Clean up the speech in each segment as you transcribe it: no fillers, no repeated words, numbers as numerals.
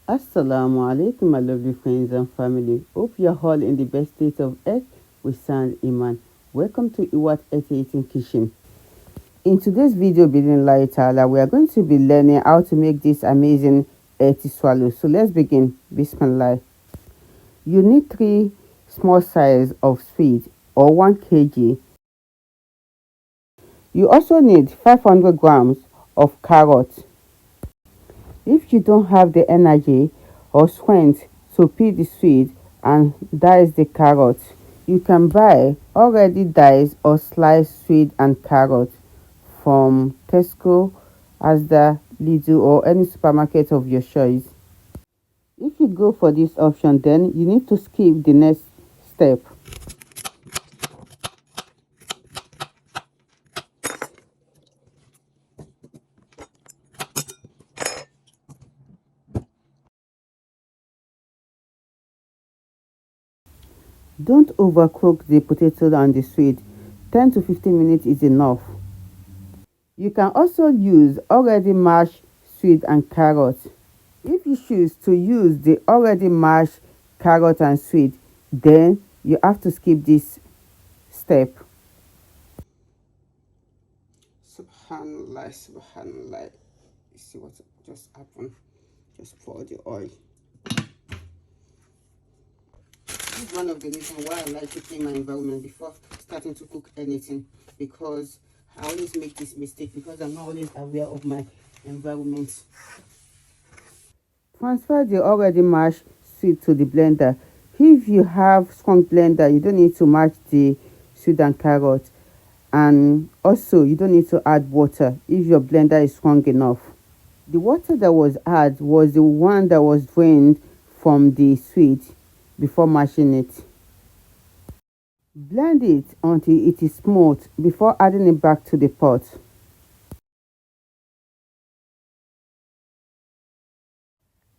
Assalamu alaikum, my lovely friends and family. Hope you're all in the best state of health with sound iman. Welcome to Iwat 88 Kitchen. In today's video, Bismillah Ta'ala, we are going to be learning how to make this amazing earthy swallow. So let's begin. Bismillah. You need 3 small size of sweet or 1 kg. You also need 500 grams of carrot. If you don't have the energy or strength to peel the sweet and dice the carrot, you can buy already diced or sliced sweet and carrot from Tesco, Asda, Lidl or any supermarket of your choice. If you go for this option, then you need to skip the next step. Don't overcook the potato and the sweet. 10 to 15 minutes is enough. You can also use already mashed sweet and carrot. If you choose to use the already mashed carrot and sweet, then you have to skip this step. Subhanallah, subhanallah. You see what just happened? Just pour the oil. This is one of the reasons why I like to clean my environment before starting to cook anything, because I always make this mistake because I'm not always aware of my environment. Transfer the already mashed sweet to the blender. If you have strong blender, you don't need to mash the sweet and carrot, and also you don't need to add water if your blender is strong enough. The water that was added was the one that was drained from the sweet before mashing it. Blend it until it is smooth before adding it back to the pot.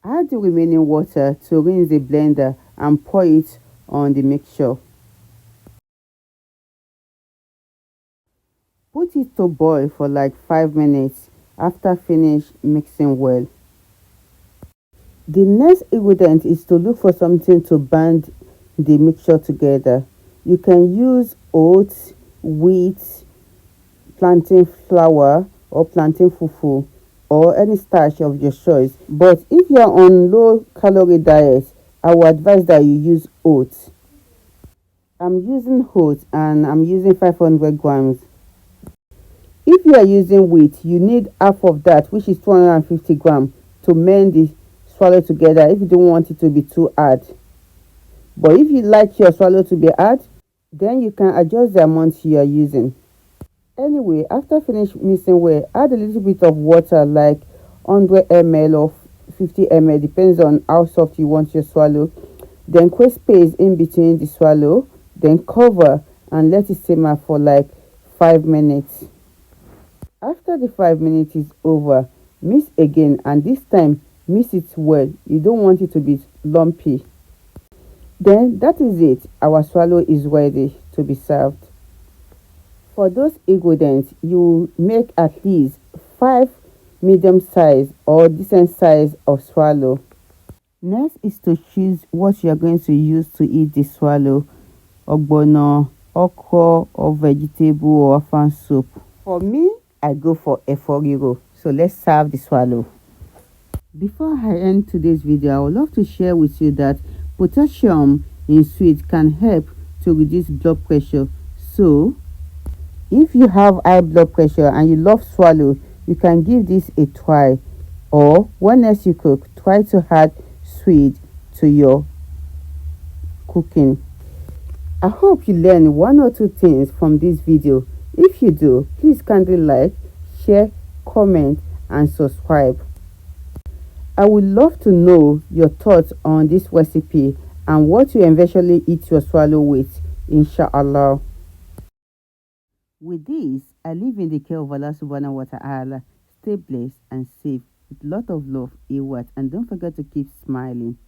Add the remaining water to rinse the blender and pour it on the mixture. Put it to boil for like 5 minutes after finish mixing well. The next ingredient is to look for something to bind the mixture together. You can use oats, wheat, plantain flour or plantain fufu or any starch of your choice. But if you are on low calorie diet, I would advise that you use oats. I'm using oats and I'm using 500 grams. If you are using wheat, you need half of that, which is 250 grams, to mend the swallow together if you don't want it to be too hard. But if you like your swallow to be hard, then you can adjust the amount you are using. Anyway, after finish mixing well, add a little bit of water like 100 ml or 50 ml, depends on how soft you want your swallow. Then create space in between the swallow, then cover and let it simmer for like 5 minutes. After the 5 minutes is over, mix again, and this time mix it well. You don't want it to be lumpy. Then that is it. Our swallow is ready to be served. For those ingredients, you make at least 5 medium size or decent size of swallow. Next is to choose what you are going to use to eat the swallow: ogbono, okra or vegetable or afan soup. For me, I go for eforiro. So let's serve the swallow. Before I end today's video, I would love to share with you that potassium in sweet can help to reduce blood pressure. So if you have high blood pressure and you love swallow, you can give this a try. Or when else you cook, try to add sweet to your cooking. I hope you learn 1 or 2 things from this video. If you do, please kindly like, share, comment and subscribe. I would love to know your thoughts on this recipe and what you eventually eat your swallow with, inshallah. With this, I live in the care of Allah subhanahu wa ta'ala. Stay blessed and safe with lot of love, Iwat, and don't forget to keep smiling.